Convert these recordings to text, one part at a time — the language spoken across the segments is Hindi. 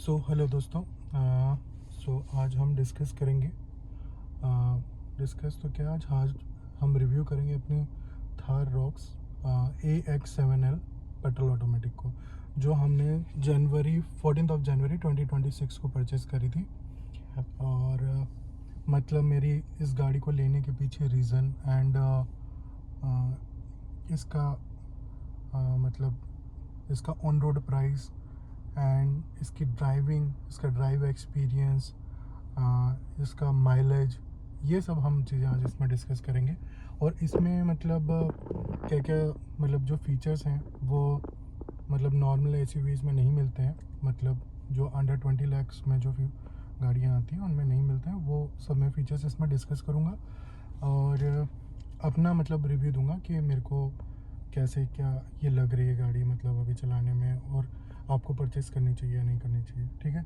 हेलो दोस्तों। आज हम डिस्कस करेंगे। डिस्कस तो क्या, आज हम रिव्यू करेंगे अपनी Thar rocks AX7L petrol automatic को, जो हमने जनवरी 14 जनवरी 2026 को परचेज़ करी थी। और मतलब मेरी इस गाड़ी को लेने के पीछे रीज़न एंड इसका मतलब इसका ऑन रोड प्राइस एंड इसकी ड्राइविंग, इसका ड्राइव एक्सपीरियंस, इसका माइलेज, ये सब हम चीज़ें आज इसमें डिस्कस करेंगे। और इसमें मतलब क्या क्या मतलब जो फीचर्स हैं वो मतलब नॉर्मल एसयूवीज़ में नहीं मिलते हैं। मतलब जो अंडर 20 लाख में जो गाड़ियाँ आती हैं उनमें नहीं मिलते हैं, वो सब मैं फीचर्स इसमें डिस्कस करूँगा और अपना मतलब रिव्यू दूंगा कि मेरे को कैसे क्या ये लग रही है गाड़ी, मतलब अभी चलाने में, और आपको परचेज़ करनी चाहिए या नहीं करनी चाहिए। ठीक है,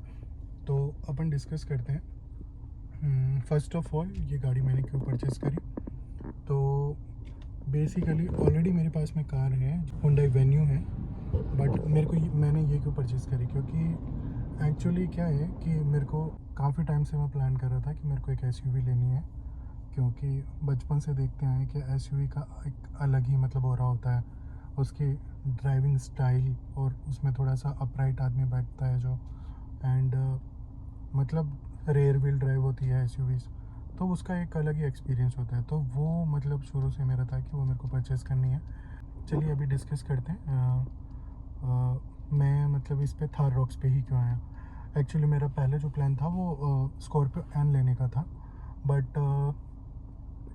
तो अपन डिस्कस करते हैं। फर्स्ट ऑफ ऑल, ये गाड़ी मैंने क्यों परचेज़ करी। तो बेसिकली ऑलरेडी मेरे पास में कार है, Hyundai Venue है, बट मैंने ये क्यों परचेज़ करी, क्योंकि एक्चुअली क्या है कि मेरे को काफ़ी टाइम से मैं प्लान कर रहा था कि मेरे को एक एसयूवी लेनी है, क्योंकि बचपन से देखते आए कि एसयूवी का एक अलग ही मतलब हो रहा होता है, उसकी ड्राइविंग स्टाइल, और उसमें थोड़ा सा अपराइट आदमी बैठता है जो, एंड मतलब रेयर व्हील ड्राइव होती है एसयूवीज़, तो उसका एक अलग ही एक्सपीरियंस होता है। तो वो मतलब शुरू से मेरा था कि वो मेरे को परचेज़ करनी है। चलिए अभी डिस्कस करते हैं। मैं मतलब इस पे थार रॉक्स पे ही क्यों आया। एक्चुअली मेरा पहले जो प्लान था वो स्कॉर्पियो एन लेने का था, बट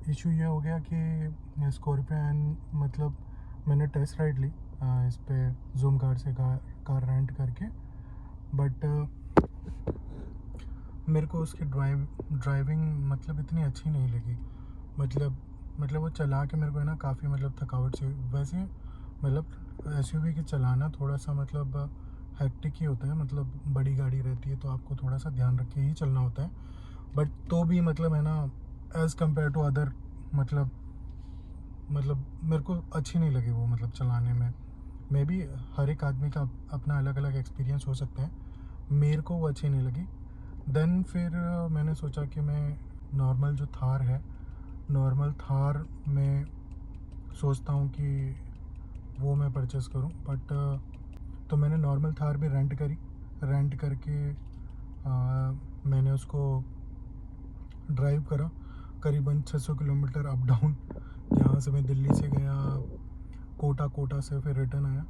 इशू ये हो गया कि स्कॉर्पियो एन मतलब मैंने टेस्ट राइड ली इस पे जूम कार से कार रेंट करके, बट मेरे को उसकी ड्राइविंग मतलब इतनी अच्छी नहीं लगी। मतलब वो चला के मेरे को है ना काफ़ी मतलब थकावट सी हुई। वैसे मतलब एसयूवी के चलाना थोड़ा सा मतलब हेक्टिक ही होता है, मतलब बड़ी गाड़ी रहती है तो आपको थोड़ा सा ध्यान रख के ही चलना होता है, बट तो भी मतलब है ना एज़ कम्पेयर टू अदर मतलब मेरे को अच्छी नहीं लगी वो, मतलब चलाने में। मे बी हर एक आदमी का अपना अलग अलग एक्सपीरियंस हो सकता है, मेरे को वो अच्छी नहीं लगी। देन फिर मैंने सोचा कि मैं नॉर्मल जो थार है, नॉर्मल थार में सोचता हूँ कि वो मैं परचेज़ करूँ, बट तो मैंने नॉर्मल थार भी रेंट करके मैंने उसको ड्राइव करा करीबन 600 किलोमीटर अप डाउन। यहाँ से मैं दिल्ली से गया, कोटा से फिर रिटर्न आया,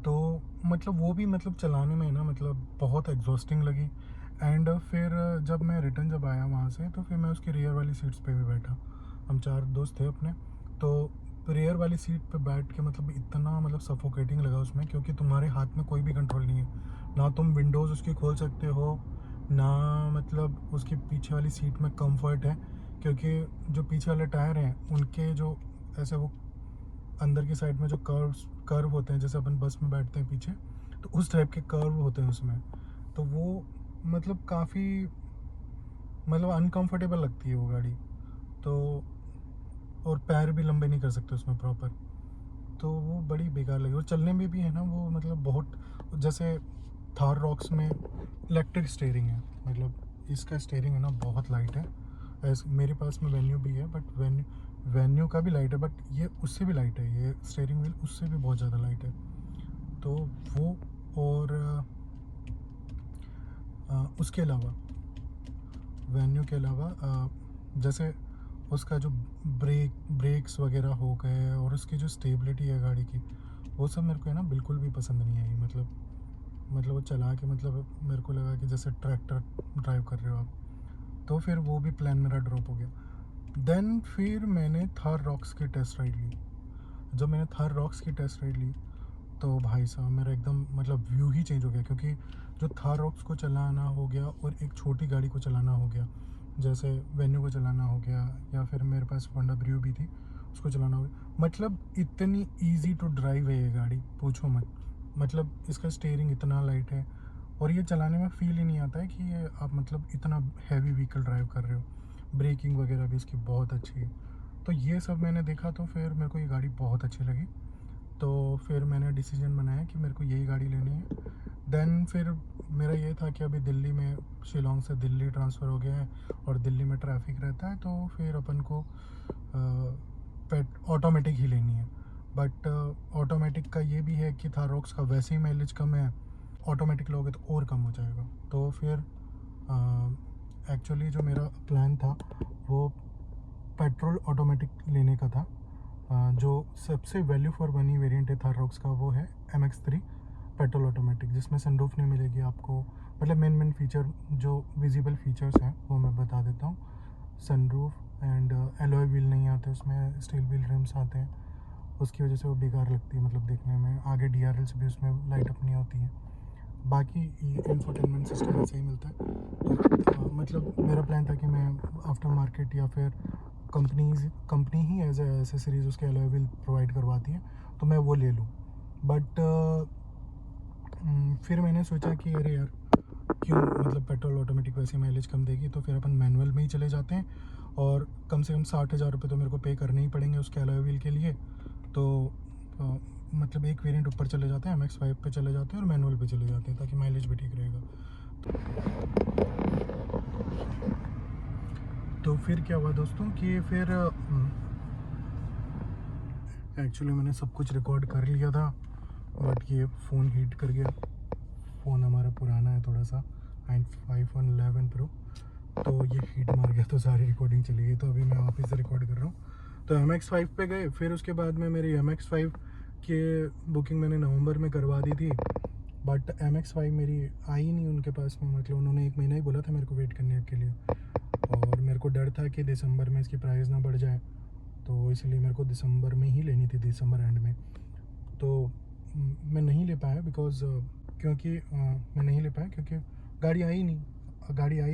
तो मतलब वो भी मतलब चलाने में ना मतलब बहुत एग्जॉस्टिंग लगी। एंड फिर जब आया वहाँ से, तो फिर मैं उसकी रियर वाली सीट्स पे भी बैठा। हम 4 दोस्त थे अपने, तो रियर वाली सीट पे बैठ के मतलब इतना मतलब सफोकेटिंग लगा उसमें, क्योंकि तुम्हारे हाथ में कोई भी कंट्रोल नहीं है। ना तुम विंडोज़ उसकी खोल सकते हो, ना मतलब उसकी पीछे वाली सीट में कंफर्ट है, क्योंकि जो पीछे वाले टायर हैं उनके जो ऐसे वो अंदर की साइड में जो कर्व होते हैं, जैसे अपन बस में बैठते हैं पीछे, तो उस टाइप के कर्व होते हैं उसमें। तो वो मतलब काफ़ी मतलब अनकंफर्टेबल लगती है वो गाड़ी। तो और पैर भी लंबे नहीं कर सकते उसमें प्रॉपर, तो वो बड़ी बेकार लगी। और चलने में भी है ना वो मतलब बहुत, जैसे थार रॉक्स में इलेक्ट्रिक स्टीयरिंग है, मतलब इसका स्टीयरिंग है ना बहुत लाइट है। ऐसे मेरे पास में वेन्यू भी है, बट वेन्यू का भी लाइट है, बट ये उससे भी लाइट है, ये स्टीयरिंग व्हील उससे भी बहुत ज़्यादा लाइट है। तो वो, और उसके अलावा वेन्यू के अलावा जैसे उसका जो ब्रेक्स वगैरह हो गए, और उसकी जो स्टेबिलिटी है गाड़ी की, वो सब मेरे को है ना बिल्कुल भी पसंद नहीं आई। मतलब वो चला के मतलब मेरे को लगा कि जैसे ट्रैक्टर ड्राइव कर रहे हो आप। तो फिर वो भी प्लान मेरा ड्रॉप हो गया। देन फिर मैंने थार रॉक्स की टेस्ट राइड ली। जब मैंने थार रॉक्स की टेस्ट राइड ली, तो भाई साहब मेरा एकदम मतलब व्यू ही चेंज हो गया, क्योंकि जो थार रॉक्स को चलाना हो गया और एक छोटी गाड़ी को चलाना हो गया, जैसे वेन्यू को चलाना हो गया, या फिर मेरे पास होंडा ब्रियो भी थी, उसको चलाना हो गया, मतलब इतनी इजी टू ड्राइव है ये गाड़ी, पूछो मत। मतलब इसका स्टीयरिंग इतना लाइट है, और ये चलाने में फ़ील ही नहीं आता है कि ये आप मतलब इतना हैवी व्हीकल ड्राइव कर रहे हो। ब्रेकिंग वगैरह भी इसकी बहुत अच्छी है। तो ये सब मैंने देखा, तो फिर मेरे को ये गाड़ी बहुत अच्छी लगी। तो फिर मैंने डिसीजन बनाया कि मेरे को यही गाड़ी लेनी है। देन फिर मेरा ये था कि अभी दिल्ली में, शिलोंग से दिल्ली ट्रांसफ़र हो गया है और दिल्ली में ट्रैफिक रहता है, तो फिर अपन को पेट ऑटोमेटिक ही लेनी है। बट ऑटोमेटिक का ये भी है कि थाररॉक्स का वैसे ही माइलेज कम है, ऑटोमेटिक लोगे तो और कम हो जाएगा। तो फिर एक्चुअली जो मेरा प्लान था वो पेट्रोल ऑटोमेटिक लेने का था। जो सबसे वैल्यू फॉर मनी वेरिएंट है थाररॉक्स का वो है MX-3 पेट्रोल ऑटोमेटिक, जिसमें सनरूफ नहीं मिलेगी आपको। मतलब मेन फीचर जो विजिबल फीचर्स हैं वो मैं बता देता हूँ। सनरूफ एंड एलॉय व्हील नहीं आते उसमें, स्टील व्हील रिम्स आते हैं, उसकी वजह से वो बेकार लगती है मतलब देखने में। आगे DRLs भी उसमें लाइट अप नहीं होती है। बाकी इंफोटेनमेंट सिस्टम ऐसा ही मिलता है। तो मतलब मेरा प्लान था कि मैं आफ्टर मार्केट या फिर कंपनी ही एज ए एसेसरीज उसके अलॉय व्हील प्रोवाइड करवाती है, तो मैं वो ले लूँ। बट फिर मैंने सोचा कि अरे यार क्यों, मतलब पेट्रोल ऑटोमेटिक वैसे माइलेज कम देगी, तो फिर अपन मैनुअल में ही चले जाते हैं और कम से कम 60,000 रुपये तो मेरे को पे करने ही पड़ेंगे उसके अलॉय व्हील के लिए। तो मतलब एक वेरिएंट ऊपर चले जाते हैं, MX-5 पे चले जाते हैं और मैनुअल पे चले जाते हैं, ताकि माइलेज भी ठीक रहेगा। तो फिर क्या हुआ दोस्तों कि फिर एक्चुअली मैंने सब कुछ रिकॉर्ड कर लिया था, बट ये फ़ोन हीट कर गया। फ़ोन हमारा पुराना है थोड़ा सा, iPhone 11 Pro, तो ये हीट मार गया तो सारी रिकॉर्डिंग चली गई। तो अभी मैं वापस से रिकॉर्ड कर रहा हूँ। तो MX-5 पे गए, फिर उसके बाद में मेरी MX-5 के बुकिंग मैंने नवंबर में करवा दी थी, बट MX-5 मेरी आई नहीं उनके पास में। मतलब उन्होंने 1 महीना ही बोला था मेरे को वेट करने के लिए, और मेरे को डर था कि दिसंबर में इसकी प्राइस ना बढ़ जाए, तो इसलिए मेरे को दिसंबर में ही लेनी थी, दिसंबर एंड में। तो मैं नहीं ले पाया मैं नहीं ले पाया क्योंकि गाड़ी आई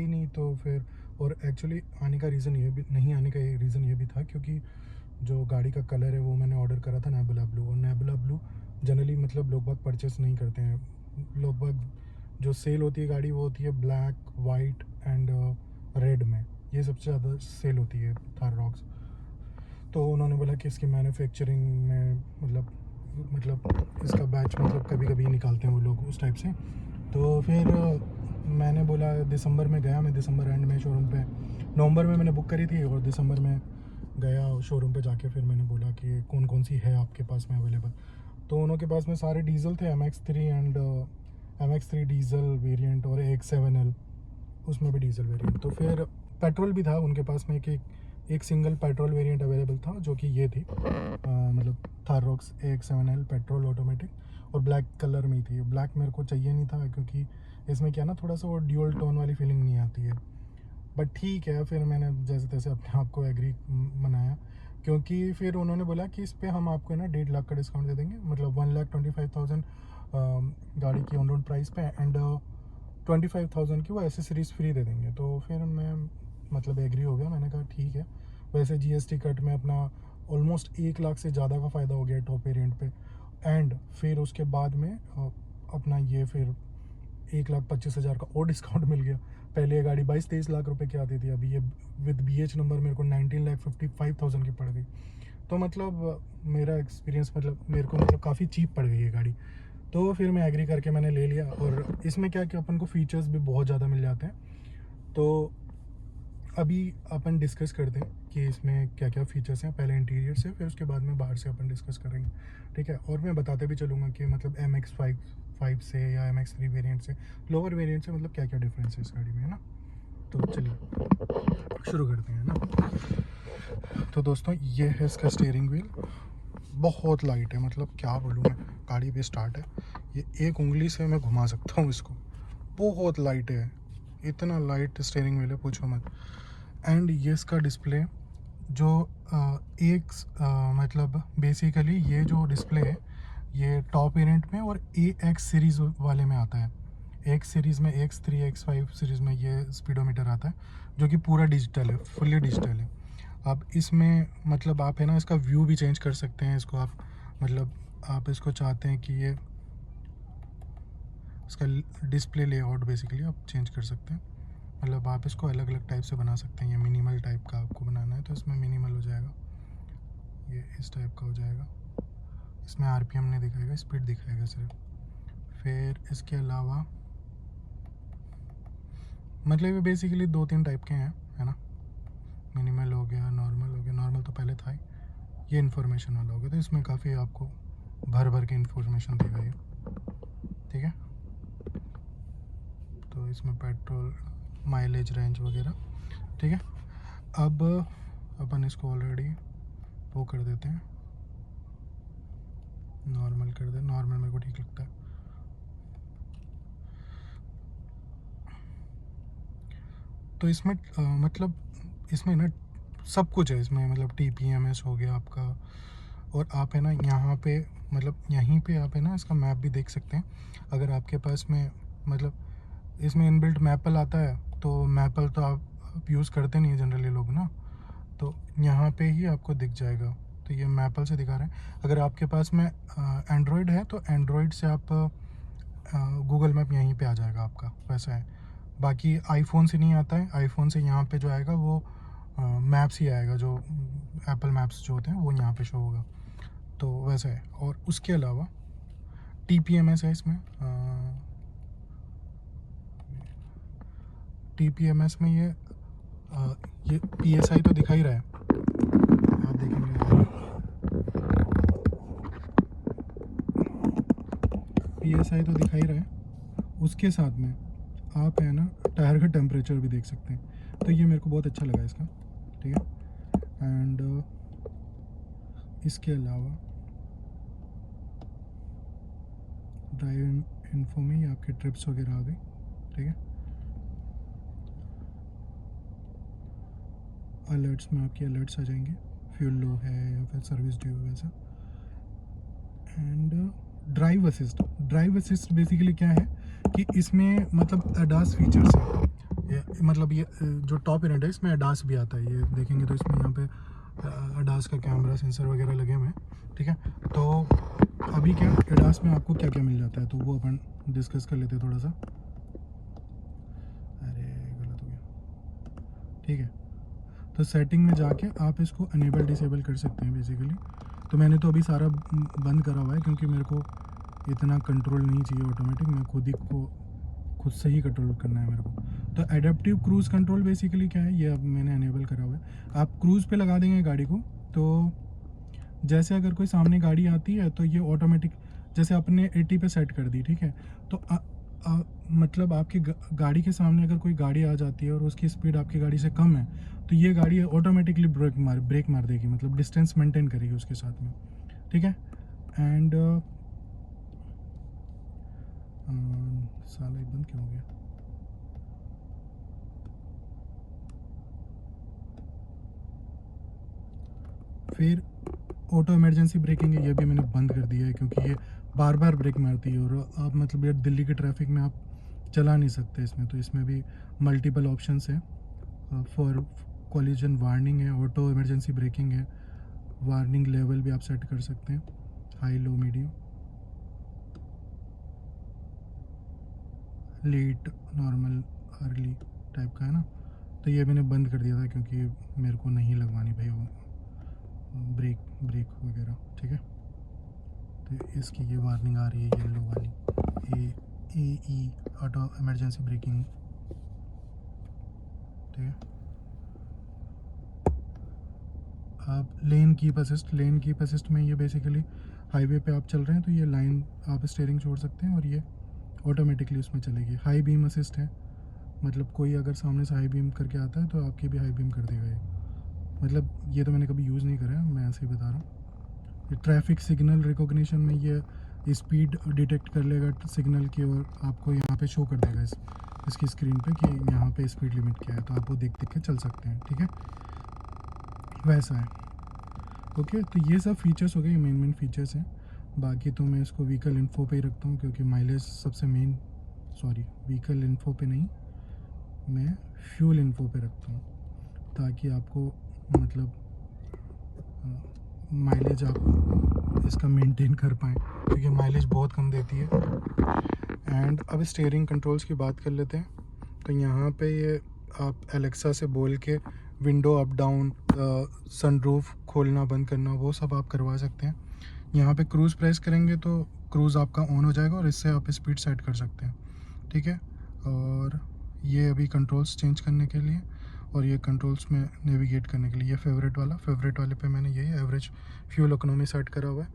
नहीं। तो फिर, और एक्चुअली आने का रीज़न ये भी नहीं, आने का रीज़न ये भी था क्योंकि जो गाड़ी का कलर है वो मैंने ऑर्डर करा था नेबुला ब्लू, और नेबुला ब्लू जनरली मतलब लोग बाग परचेस नहीं करते हैं। लोग बाग जो सेल होती है गाड़ी वो होती है ब्लैक, वाइट एंड रेड में, ये सबसे ज़्यादा सेल होती है थाररॉक्स। तो उन्होंने बोला कि इसकी मैन्युफैक्चरिंग में मतलब इसका बैच मतलब कभी कभी निकालते हैं वो लोग उस टाइप से। तो फिर मैंने बोला, दिसंबर में गया मैं, दिसंबर एंड में शोरूम पे, नवंबर में मैंने बुक करी थी और दिसंबर में गया शोरूम पे जाके। फिर मैंने बोला कि कौन कौन सी है आपके पास में अवेलेबल। तो उनके पास में सारे डीजल थे, MX-3 and MX-3 diesel variant और एक 7L, उसमें भी डीजल वेरिएंट। तो फिर पेट्रोल भी था उनके पास में, एक सिंगल पेट्रोल वेरिएंट अवेलेबल था जो कि ये थी, मतलब थाररॉक्स AX7L पेट्रोल ऑटोमेटिक, और ब्लैक कलर में ही थी। ब्लैक मेरे को चाहिए नहीं था क्योंकि इसमें क्या ना थोड़ा सा वो ड्यूअल टोन वाली फीलिंग नहीं आती है। बट ठीक है, फिर मैंने जैसे तैसे अपने आप को एग्री मनाया, क्योंकि फिर उन्होंने बोला कि इस पर हम आपको ना 1.5 लाख का डिस्काउंट दे देंगे, मतलब 1,25,000 गाड़ी की ऑन रोड प्राइस पे, एंड 25,000 की वो एसेसरीज फ्री दे देंगे। तो फिर मैं मतलब एग्री हो गया, मैंने कहा ठीक है। वैसे GST कट में अपना ऑलमोस्ट 1 लाख से ज़्यादा का फ़ायदा हो गया टॉप वेरिएंट पे, एंड फिर उसके बाद में अपना ये फिर 1,25,000 का और डिस्काउंट मिल गया। पहले ये गाड़ी 22-23 लाख रुपए की आती थी, अभी ये विद BH नंबर मेरे को 19,55,000 की पड़ गई। तो मतलब मेरा एक्सपीरियंस मतलब मेरे को मतलब काफ़ी चीप पड़ गई ये गाड़ी। तो फिर मैं एग्री करके मैंने ले लिया, और इसमें क्या कि अपन को फीचर्स भी बहुत ज़्यादा मिल जाते हैं। तो अभी अपन डिस्कस करते हैं कि इसमें क्या क्या फीचर्स हैं, पहले इंटीरियर से, फिर उसके बाद में बाहर से अपन डिस्कस करेंगे, ठीक है। और मैं बताते भी चलूँगा कि मतलब MX-5 से या MX-3 वेरिएंट से, लोअर वेरिएंट से मतलब क्या क्या डिफरेंस है इस गाड़ी में, है ना। तो चलिए शुरू करते हैं ना। तो दोस्तों ये है इसका स्टीयरिंग व्हील, बहुत लाइट है, मतलब क्या बोलूँ मैं, गाड़ी भी स्टार्ट है, ये एक उंगली से मैं घुमा सकता हूँ इसको, बहुत लाइट है, इतना लाइट स्टीयरिंग व्हील है पूछो मत। एंड ये इसका डिस्प्ले जो मतलब बेसिकली ये जो डिस्प्ले है ये टॉप वेरिएंट में और AX सीरीज़ वाले में आता है। X सीरीज़ में, X3 X5 सीरीज़ में ये स्पीडोमीटर आता है जो कि पूरा डिजिटल है, फुल्ली डिजिटल है। अब इसमें मतलब आप है ना इसका व्यू भी चेंज कर सकते हैं, इसको आप मतलब आप इसको चाहते हैं कि ये इसका डिस्प्ले लेआउट बेसिकली आप चेंज कर सकते हैं, मतलब आप इसको अलग अलग टाइप से बना सकते हैं। ये मिनिमल टाइप का आपको बनाना है तो इसमें मिनिमल हो जाएगा, ये इस टाइप का हो जाएगा, इसमें RPM नहीं दिखाएगा, स्पीड दिखाएगा सिर्फ। फिर इसके अलावा मतलब ये बेसिकली 2-3 टाइप के हैं, है ना। मिनिमल हो गया, नॉर्मल हो गया। नॉर्मल तो पहले था ही। ये इन्फॉर्मेशन वाला हो गया, तो इसमें काफ़ी आपको भर भर के इन्फॉर्मेशन देगा ये, ठीक है। तो इसमें पेट्रोल, माइलेज, रेंज वगैरह, ठीक है। अब अपन इसको ऑलरेडी वो कर देते हैं, नॉर्मल कर दे। नॉर्मल मेरे को ठीक लगता है। तो इसमें मतलब इसमें ना सब कुछ है इसमें, मतलब TPMS हो गया आपका। और आप है ना यहाँ पे, मतलब यहीं पे आप है ना इसका मैप भी देख सकते हैं। अगर आपके पास में मतलब इसमें इनबिल्ट मैपल आता है, तो मैपल तो आप यूज़ करते नहीं जनरली लोग ना, तो यहाँ पे ही आपको दिख जाएगा। तो ये मैपल से दिखा रहे हैं। अगर आपके पास में एंड्रॉयड है तो एंड्रॉयड से आप गूगल मैप यहीं पे आ जाएगा आपका, वैसा है। बाकी आईफोन से नहीं आता है। आईफोन से यहाँ पे जो आएगा वो मैप्स ही आएगा, जो एप्पल मैप्स जो होते हैं वो यहाँ पे शो होगा। तो वैसा है। और उसके अलावा TPMS है इसमें। TPMS में ये PSI तो दिखा ही रहा है, आप देखेंगे PSI तो दिखा ही रहा है। उसके साथ में आप है ना टायर का टेम्परेचर भी देख सकते हैं। तो ये मेरे को बहुत अच्छा लगा इसका, ठीक है। एंड इसके अलावा ड्राइव इन्फो में ही आपके ट्रिप्स वगैरह आ गई, ठीक है। अलर्ट्स में आपके अलर्ट्स आ जाएंगे, फ्यूल लो है या फिर सर्विस ड्यू वैसा। एंड ड्राइव असिस्ट बेसिकली क्या है कि इसमें मतलब ADAS फीचर्स है। मतलब ये जो टॉप वेरिएंट है इसमें ADAS भी आता है। ये देखेंगे तो इसमें यहाँ पे ADAS का कैमरा, सेंसर वगैरह लगे हुए हैं, ठीक है। तो अभी क्या ADAS में आपको क्या क्या मिल जाता है, तो वो अपन डिस्कस कर लेते हैं थोड़ा सा। अरे गलत हो गया, ठीक है। तो सेटिंग में जाके आप इसको अनेबल डिसेबल कर सकते हैं बेसिकली। तो मैंने तो अभी सारा बंद करा हुआ है क्योंकि मेरे को इतना कंट्रोल नहीं चाहिए ऑटोमेटिक। मैं खुद से ही कंट्रोल करना है मेरे को। तो एडेप्टिव क्रूज़ कंट्रोल बेसिकली क्या है, ये अब मैंने अनेबल करा हुआ है। आप क्रूज़ पे लगा देंगे गाड़ी को, तो जैसे अगर कोई सामने गाड़ी आती है तो ये ऑटोमेटिक, जैसे आपने 80 पे सेट कर दी, ठीक है। तो मतलब आपकी गाड़ी के सामने अगर कोई गाड़ी आ जाती है और उसकी स्पीड आपकी गाड़ी से कम है, तो ये गाड़ी ऑटोमेटिकली ब्रेक मार देगी, मतलब डिस्टेंस मेंटेन करेगी उसके साथ में, ठीक है। एंड साला ये बंद क्यों हो गया। फिर ऑटो इमरजेंसी ब्रेकिंग है, ये भी मैंने बंद कर दिया है क्योंकि ये बार बार ब्रेक मारती है और आप मतलब यार दिल्ली के ट्रैफिक में आप चला नहीं सकते इसमें। तो इसमें भी मल्टीपल ऑप्शंस हैं। फॉर कॉलिजन वार्निंग है, ऑटो इमरजेंसी ब्रेकिंग है, वार्निंग लेवल भी आप सेट कर सकते हैं, high, low, medium, late, normal, early type का है ना। तो ये मैंने बंद कर दिया था क्योंकि मेरे को नहीं लगवानी भाई वो ब्रेक वगैरह, ठीक है। तो इसकी ये वार्निंग आ रही है येलो वाली, AE ऑटो इमरजेंसी ब्रेकिंग, ठीक है। आप लेन कीप असिस्ट में ये बेसिकली हाईवे पे आप चल रहे हैं तो ये लाइन आप स्टीयरिंग छोड़ सकते हैं और ये ऑटोमेटिकली उसमें चलेगी। हाई बीम असिस्ट है, मतलब कोई अगर सामने से हाई बीम करके आता है तो आपकी भी हाई बीम कर देगा ये। मतलब ये तो मैंने कभी यूज़ नहीं करा है, मैं ऐसे ही बता रहा हूँ। ये ट्रैफिक सिग्नल रिकॉग्निशन में ये स्पीड डिटेक्ट कर लेगा सिग्नल की और आपको यहाँ पे शो कर देगा इसकी स्क्रीन पे कि यहाँ पे स्पीड लिमिट क्या है, तो आप वो देख के चल सकते हैं, ठीक है। वैसा है, ओके। तो ये सब फीचर्स हो गए, मेन फीचर्स हैं। बाकी तो मैं इसको व्हीकल इन्फो पे ही रखता हूँ क्योंकि माइलेज सबसे मेन, व्हीकल इन्फो पे नहीं, मैं फ्यूल इन्फो पे रखता हूँ ताकि आपको मतलब माइलेज आप इसका मेंटेन कर पाएँ क्योंकि माइलेज बहुत कम देती है। एंड अब स्टीयरिंग कंट्रोल्स की बात कर लेते हैं। तो यहाँ पे ये आप एलेक्सा से बोल के विंडो अप डाउन, सनरूफ खोलना बंद करना, वो सब आप करवा सकते हैं। यहाँ पे क्रूज़ प्रेस करेंगे तो क्रूज़ आपका ऑन हो जाएगा और इससे आप स्पीड सेट कर सकते हैं, ठीक है। और ये अभी कंट्रोल्स चेंज करने के लिए और ये कंट्रोल्स में नेविगेट करने के लिए, ये फेवरेट वाले पे मैंने यही एवरेज फ्यूल इकोनॉमी सेट करा हुआ है।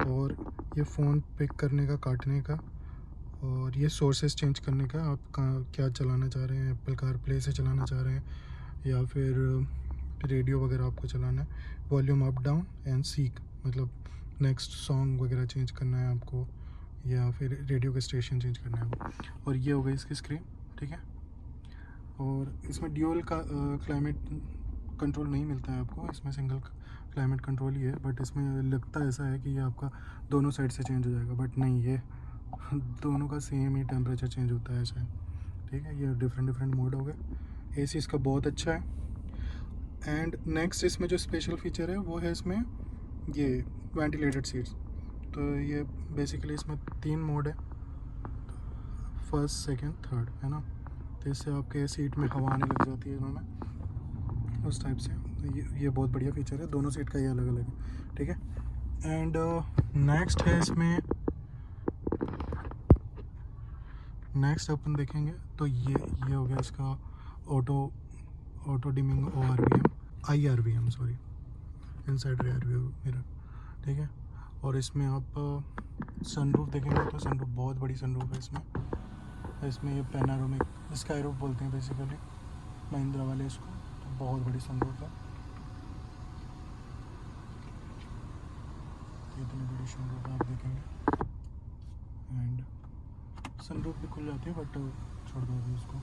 और ये फ़ोन पिक करने का, काटने का, और ये सोर्सेज चेंज करने का, आप क्या चलाना चाह रहे हैं, एप्पल कारप्ले से चलाना चाह रहे हैं या फिर रेडियो वगैरह आपको चलाना है। Volume up down and seek, मतलब नेक्स्ट सॉन्ग वगैरह चेंज करना है आपको या फिर रेडियो का स्टेशन चेंज करना है। और ये हो गई इसकी स्क्रीन, ठीक है। और इसमें ड्यूअल का क्लाइमेट कंट्रोल नहीं मिलता है आपको, इसमें सिंगल क्लाइमेट कंट्रोल ही है। बट इसमें लगता ऐसा है कि ये आपका दोनों साइड से चेंज हो जाएगा, बट नहीं, ये दोनों का सेम ही टेम्परेचर चेंज होता है ऐसा है, ठीक है। ये डिफरेंट मोड हो गए। एसी इसका बहुत अच्छा है। एंड नेक्स्ट इसमें जो स्पेशल फीचर है वो है इसमें ये वेंटिलेटेड सीट्स। तो ये बेसिकली इसमें 3 मोड है, फर्स्ट, सेकंड, थर्ड, है ना। तो इससे आपके सीट में हवा आने लग जाती है इन्होंने, उस टाइप से। तो ये बहुत बढ़िया फीचर है, दोनों सीट का ये अलग अलग है, ठीक है। एंड नेक्स्ट है इसमें, नेक्स्ट अपन देखेंगे तो ये हो गया इसका auto dimming IRVM, sorry, inside rear view mirror, ठीक है। और इसमें आप सनरूफ देखेंगे तो सनरूफ बहुत बड़ी सनरूफ है इसमें ये पैनारोमिक स्काई रूफ बोलते हैं बेसिकली महिंद्रा वाले इसको। तो बहुत बड़ी सनरूफ है, इतनी बड़ी सनरूफ आप देखेंगे। एंड सनरूफ भी खुल जाती है, बट छोड़ दो अभी उसको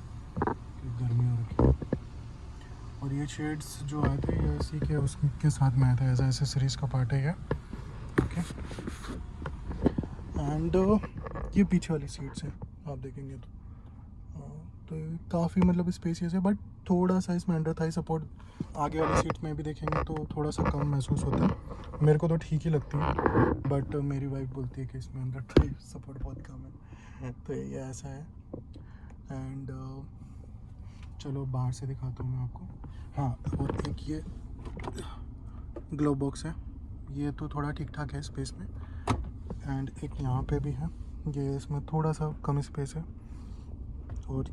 कि गर्मी हो रखी है। और ये शेड्स जो आए थे ये इसी के उसके साथ में आया था, ऐसा एसेसरीज़ का पार्ट है ये, ओके। एंड ये पीछे वाली सीट्स है, आप देखेंगे तो काफ़ी मतलब स्पेसियस है, बट थोड़ा सा इसमें अंडर थाई सपोर्ट आगे वाली सीट में भी देखेंगे तो थोड़ा सा कम महसूस होता है। मेरे को तो ठीक ही लगती है, बट मेरी वाइफ बोलती है कि इसमें अंडर थाई सपोर्ट बहुत कम है। तो ये ऐसा है। एंड चलो बाहर से दिखाता हूँ मैं आपको। हाँ, और एक ये ग्लोव बॉक्स है, ये तो थोड़ा ठीक ठाक है स्पेस में। एंड एक यहाँ पे भी है, ये इसमें थोड़ा सा कम स्पेस है। और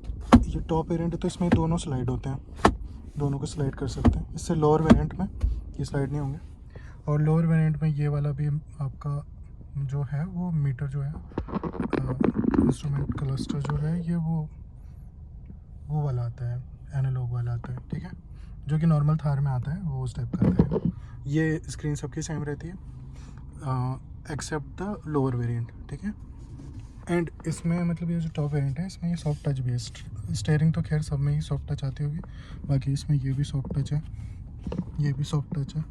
ये टॉप वेरिएंट है तो इसमें दोनों स्लाइड होते हैं, दोनों को स्लाइड कर सकते हैं। इससे लोअर वेरिएंट में ये स्लाइड नहीं होंगे। और लोअर वेरिएंट में ये वाला भी आपका जो है वो मीटर जो है, इंस्ट्रूमेंट क्लस्टर जो है, ये वो वाला आता है, एनालॉग वाला आता है, ठीक है। जो कि नॉर्मल थार में आता है वो उस टाइप का आता है। ये स्क्रीन सबकी सेम रहती है एक्सेप्ट द लोअर वेरिएंट, ठीक है। एंड इसमें मतलब ये जो टॉप वेरिएंट है इसमें ये सॉफ्ट टच भी है। स्टेयरिंग तो खैर सब में ही सॉफ्ट टच आती होगी, बाकी इसमें ये भी सॉफ्ट टच है, ये भी सॉफ्ट टच है,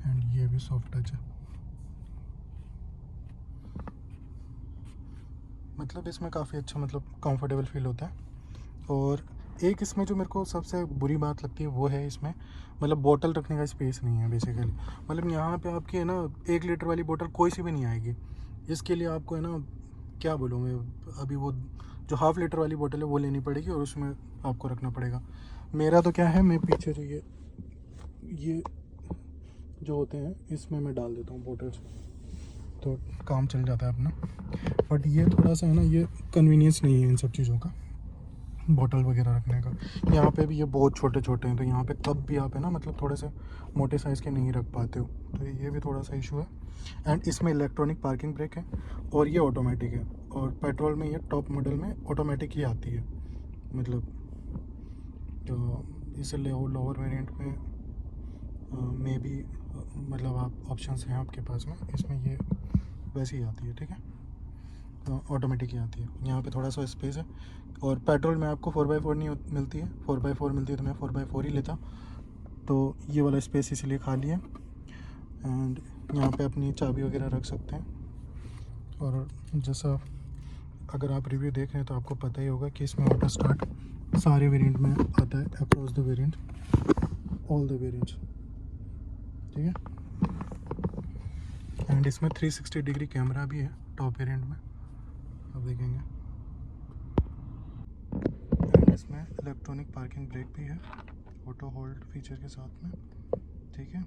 एंड ये भी सॉफ्ट टच है। मतलब इसमें काफ़ी अच्छा मतलब कंफर्टेबल फील होता है। और एक इसमें जो मेरे को सबसे बुरी बात लगती है वो है इसमें मतलब बोतल रखने का स्पेस नहीं है बेसिकली। मतलब यहाँ पे आपकी है ना 1 लीटर वाली बोतल कोई सी भी नहीं आएगी। इसके लिए आपको है ना, क्या बोलूँ मैं, अभी वो जो हाफ़ लीटर वाली बोतल है वो लेनी पड़ेगी और उसमें आपको रखना पड़ेगा। मेरा तो क्या है, मैं पीछे जो ये जो होते हैं इसमें मैं डाल देता हूँ बोतल्स, तो काम चल जाता है अपना। बट ये थोड़ा सा है ना, ये कन्वीनियंस नहीं है इन सब चीज़ों का, बोतल वगैरह रखने का। यहाँ पे भी ये बहुत छोटे छोटे हैं, तो यहाँ पे कब भी आप है ना मतलब थोड़े से मोटे साइज़ के नहीं रख पाते हो, तो ये भी थोड़ा सा इशू है। एंड इसमें इलेक्ट्रॉनिक पार्किंग ब्रेक है और ये ऑटोमेटिक है। और पेट्रोल में ये टॉप मॉडल में ऑटोमेटिक ही आती है, मतलब तो इसे लोअर वेरिएंट में भी मतलब आप ऑप्शंस हैं आपके पास में, इसमें ये वैसे ही आती है, ठीक है, ऑटोमेटिक ही आती है। यहाँ पे थोड़ा सा स्पेस है। और पेट्रोल में आपको 4x4 नहीं मिलती है, 4x4 मिलती है तो मैं 4x4 ही लेता, तो ये वाला स्पेस इसलिए खाली है। एंड यहाँ पे अपनी चाबी वगैरह रख सकते हैं। और जैसा अगर आप रिव्यू देख रहे हैं तो आपको पता ही होगा कि इसमें ऑटो स्टार्ट सारे वेरिएंट में आता है, across the variant, all the variants, ठीक है। एंड इसमें 360 डिग्री कैमरा भी है टॉप वेरिएंट में, आप देखेंगे। एंड इसमें इलेक्ट्रॉनिक पार्किंग ब्रेक भी है ऑटो होल्ड फीचर के साथ में, ठीक है।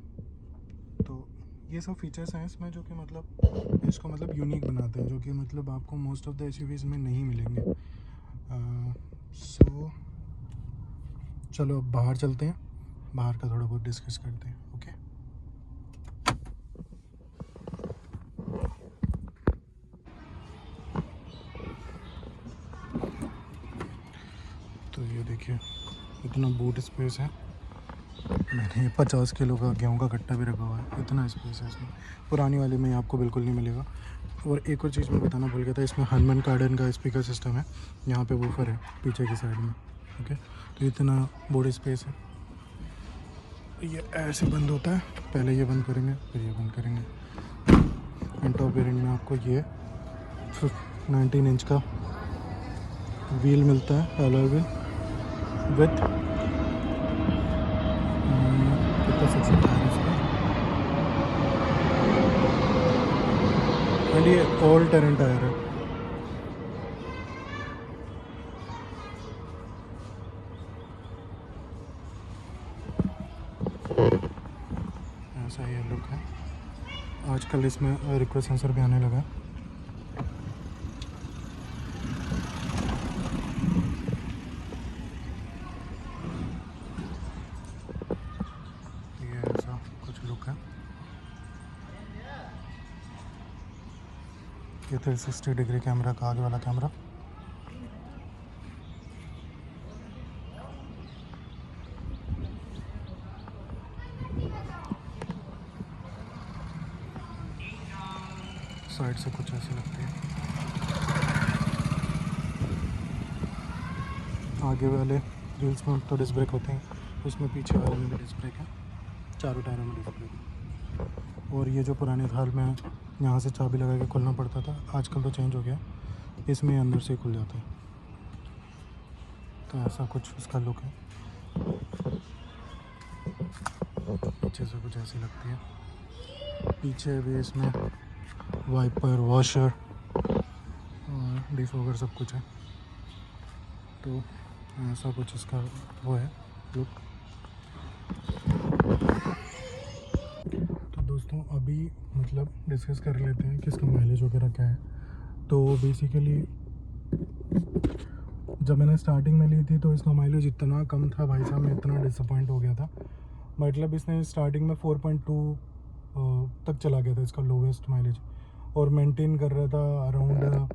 तो ये सब फीचर्स हैं इसमें जो कि मतलब इसको मतलब यूनिक बनाते हैं, जो कि मतलब आपको मोस्ट ऑफ द एसयूवीज़ में नहीं मिलेंगे। सो चलो अब बाहर चलते हैं, बाहर का थोड़ा बहुत डिस्कस करते हैं। ओके, तो ये देखिए इतना बूट स्पेस है। मैंने 50 किलो का गेहूं का कट्टा भी रखा हुआ है, इतना स्पेस है इसमें। पुरानी वाले में आपको बिल्कुल नहीं मिलेगा। और एक और चीज़ मैं बताना भूल गया था, इसमें हनुमान गार्डन का स्पीकर सिस्टम है। यहाँ पे वूफर है पीछे की साइड में। ओके, तो इतना बॉडी स्पेस है। ये ऐसे बंद होता है, पहले ये बंद करेंगे फिर ये बंद करेंगे। एंड टॉप वेरिएंट में आपको ये 19 इंच का व्हील मिलता है, अलॉय व्हील विथ कितना सेक्शन टायर है इसका। एंड ये ऑल टेरेन टायर है। ऐसा ये लुक है। आजकल इसमें रिक्वेस्ट सेंसर भी आने लगा है। ये ऐसा कुछ लुक है। ये 360 डिग्री कैमरा का आगे वाला कैमरा। साइड से कुछ ऐसी लगती है। आगे वाले व्हील्स में तो डिस्क ब्रेक होते हैं, उसमें पीछे वाले में भी डिस्क ब्रेक है, चारों टायरों में डिस्क ब्रेक है। और ये जो पुराने थार में यहाँ से चाबी लगा के खोलना पड़ता था, आजकल तो चेंज हो गया, इसमें अंदर से खुल जाता है। तो ऐसा कुछ इसका लुक है। पीछे से कुछ ऐसी लगती है। पीछे भी इसमें वाइपर, वॉशर और डिफॉगर सब कुछ है। तो ऐसा कुछ इसका वो है लुक। तो दोस्तों अभी मतलब डिस्कस कर लेते हैं कि इसका माइलेज वगैरह क्या है। तो बेसिकली जब मैंने स्टार्टिंग में ली थी तो इसका माइलेज इतना कम था भाई साहब, मैं इतना डिसअपॉइंट हो गया था। मतलब इसने स्टार्टिंग में 4.2 तक चला गया था इसका लोवेस्ट माइलेज, और मेंटेन कर रहा था अराउंड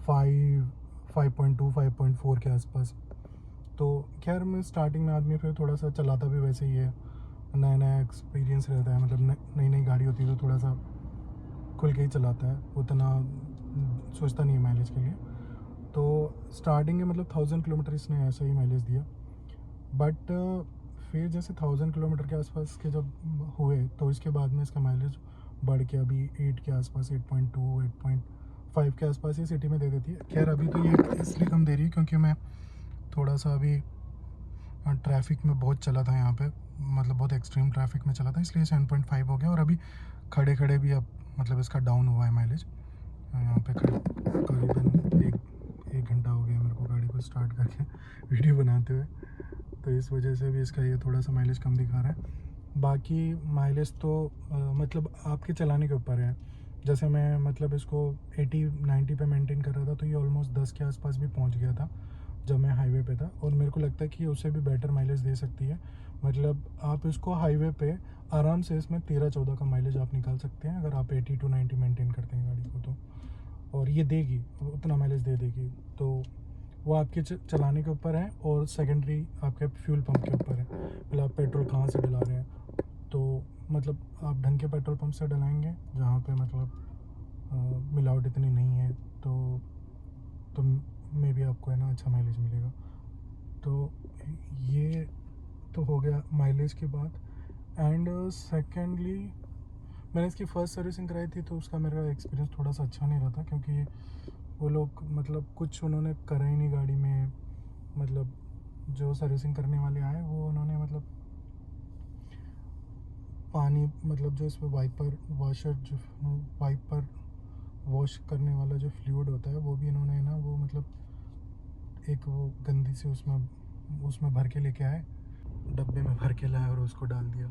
5.4 के आसपास। तो खैर मैं स्टार्टिंग में आदमी फिर थोड़ा सा चलाता भी वैसे ही है, नया नया एक्सपीरियंस रहता है, मतलब नई नई गाड़ी होती है तो थोड़ा सा खुल के ही चलाता है, उतना सोचता नहीं है माइलेज के लिए। तो स्टार्टिंग के मतलब 1000 किलोमीटर इसने ऐसा ही माइलेज दिया। बट फिर जैसे 1000 किलोमीटर के आसपास के जब हुए तो इसके बाद में इसका माइलेज बढ़ के अभी 8 के आसपास, 8.2 8.5 के आसपास ही सिटी में दे देती है। खैर अभी तो ये इसलिए कम दे रही है क्योंकि मैं थोड़ा सा अभी ट्रैफिक में बहुत चला था यहाँ पे, मतलब बहुत एक्सट्रीम ट्रैफिक में चला था, इसलिए 7.5 हो गया। और अभी खड़े खड़े भी अब मतलब इसका डाउन हुआ है माइलेज। यहाँ पे करीबन एक घंटा हो गया मेरे को गाड़ी को स्टार्ट करके वीडियो बनाते हुए, तो इस वजह से भी इसका ये थोड़ा सा माइलेज कम दिखा रहा है। बाकी माइलेज तो मतलब आपके चलाने के ऊपर है। जैसे मैं मतलब इसको 80-90 पे मेंटेन कर रहा था, तो ये ऑलमोस्ट 10 के आसपास भी पहुंच गया था जब मैं हाईवे पे था, और मेरे को लगता है कि उससे भी बेटर माइलेज दे सकती है। मतलब आप इसको हाईवे पे आराम से इसमें 13-14 का माइलेज आप निकाल सकते हैं अगर आप 80-90 मेंटेन करते हैं गाड़ी को तो, और ये देगी उतना माइलेज दे देगी। तो वो आपके चलाने के ऊपर है, और सेकेंडरी आपके फ्यूल पंप के ऊपर है, मतलब आप पेट्रोल कहाँ से डला रहे हैं। तो मतलब आप ढंग के पेट्रोल पंप से डलाएंगे जहाँ पे मतलब मिलावट इतनी नहीं है, तो मे भी आपको है ना अच्छा माइलेज मिलेगा। तो ये तो हो गया माइलेज की बात। एंड सेकेंडली मैंने इसकी फ़र्स्ट सर्विसिंग कराई थी तो उसका मेरा एक्सपीरियंस थोड़ा सा अच्छा नहीं रहा था, क्योंकि वो लोग मतलब कुछ उन्होंने करा ही नहीं गाड़ी में। मतलब जो सर्विसिंग करने वाले आए वो उन्होंने मतलब पानी, मतलब जो इसमें वाइपर वॉशर, जो वाइपर वॉश करने वाला जो फ्लूइड होता है वो भी इन्होंने ना वो मतलब एक वो गंदी सी उसमें भर के लेके आए, डब्बे में भर के लाए और उसको डाल दिया।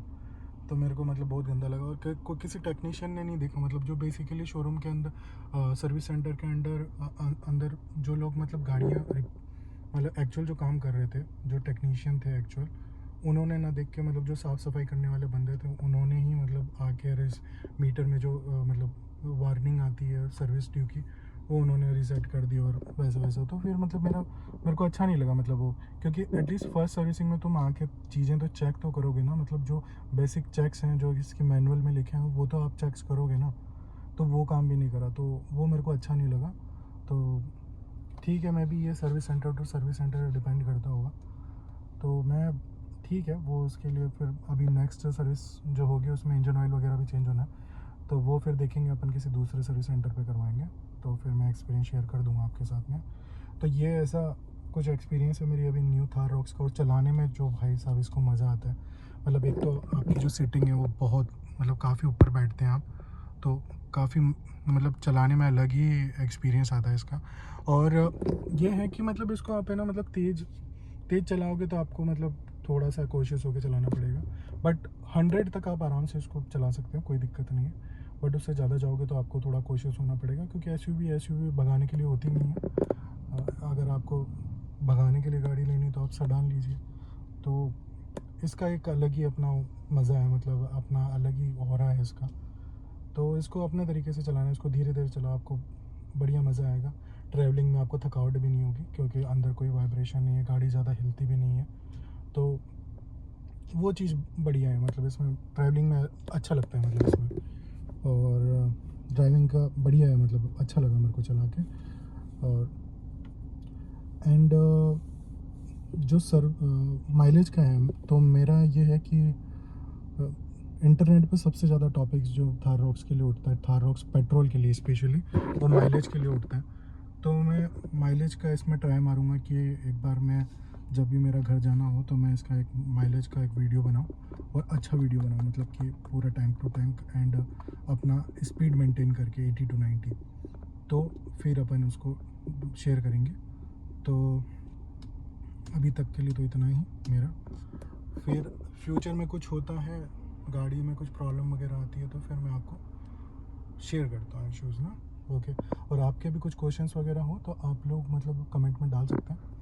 तो मेरे को मतलब बहुत गंदा लगा। और किसी टेक्नीशियन ने नहीं देखा, मतलब जो बेसिकली शोरूम के अंदर सर्विस सेंटर के अंदर जो लोग मतलब गाड़ियाँ मतलब एक्चुअल जो काम कर रहे थे, जो टेक्नीशियन थे एक्चुअल, उन्होंने ना देख के मतलब जो साफ़ सफाई करने वाले बंदे थे उन्होंने ही मतलब आके मीटर में जो मतलब वार्निंग आती है सर्विस ड्यू की, वो उन्होंने रीसेट कर दी और वैसा वैसा। तो फिर मतलब मेरे को अच्छा नहीं लगा मतलब वो, क्योंकि एटलीस्ट फर्स्ट सर्विसिंग में तुम आके चीज़ें तो चेक तो करोगे ना, मतलब जो बेसिक चेक्स हैं जो इसके मैनुअल में लिखे हैं वो तो आप चेक्स करोगे ना। तो वो काम भी नहीं करा, तो वो मेरे को अच्छा नहीं लगा। तो ठीक है, मैं भी ये service centre to service centre depend करता होगा। तो मैं ठीक है, वो उसके लिए फिर अभी नेक्स्ट सर्विस जो होगी उसमें इंजन ऑयल वगैरह भी चेंज होना है, तो वो फिर देखेंगे अपन किसी दूसरे सर्विस सेंटर पे करवाएंगे। तो फिर मैं एक्सपीरियंस शेयर कर दूंगा आपके साथ में। तो ये ऐसा कुछ एक्सपीरियंस है मेरी अभी न्यू थार रॉक्स का। और चलाने में जो भाई साहब इसको मज़ा आता है, मतलब एक तो आपकी जो सीटिंग है वो बहुत मतलब काफ़ी ऊपर बैठते हैं आप, तो काफ़ी मतलब चलाने में अलग ही एक्सपीरियंस आता है इसका। और ये है कि मतलब इसको आप है ना मतलब तेज़ चलाओगे तो आपको मतलब थोड़ा सा कोशिश होकर चलाना पड़ेगा, बट 100 तक आप आराम से इसको चला सकते हो, कोई दिक्कत नहीं है। बट उससे ज़्यादा जाओगे तो आपको थोड़ा कोशिश होना पड़ेगा, क्योंकि एसयूवी भगाने के लिए होती नहीं है। अगर आपको भगाने के लिए गाड़ी लेनी तो आप सेडान लीजिए। तो इसका एक अलग ही अपना मज़ा है, मतलब अपना अलग ही ऑरा है इसका। तो इसको अपने तरीके से चलाना है, इसको धीरे धीरे चलाओ, आपको बढ़िया मज़ा आएगा। ट्रैवलिंग में आपको थकावट भी नहीं होगी, क्योंकि अंदर कोई वाइब्रेशन नहीं है, गाड़ी ज़्यादा हिलती भी नहीं है। तो वो चीज़ बढ़िया है, मतलब इसमें ट्रैवलिंग में अच्छा लगता है मतलब इसमें। और ड्राइविंग का बढ़िया है, मतलब अच्छा लगा मेरे को चला के। और एंड जो सर माइलेज का है, तो मेरा ये है कि इंटरनेट पे सबसे ज़्यादा टॉपिक्स जो थार रॉक्स के लिए उठता है, थार रॉक्स पेट्रोल के लिए स्पेशली, वो माइलेज के लिए उठता है। तो मैं माइलेज का इसमें ट्राई मारूंगा कि एक बार मैं जब भी मेरा घर जाना हो तो मैं इसका एक माइलेज का एक वीडियो बनाऊं, और अच्छा वीडियो बनाऊं, मतलब कि पूरा टैंक टू टैंक एंड अपना स्पीड मेंटेन करके 80 to 90। तो फिर अपन उसको शेयर करेंगे। तो अभी तक के लिए तो इतना ही मेरा। फिर फ्यूचर में कुछ होता है, गाड़ी में कुछ प्रॉब्लम वगैरह आती है, तो फिर मैं आपको शेयर करता हूँ इश्यूज़ ना। ओके। और आपके भी कुछ क्वेश्चंस वगैरह हो तो आप लोग मतलब कमेंट में डाल सकते हैं।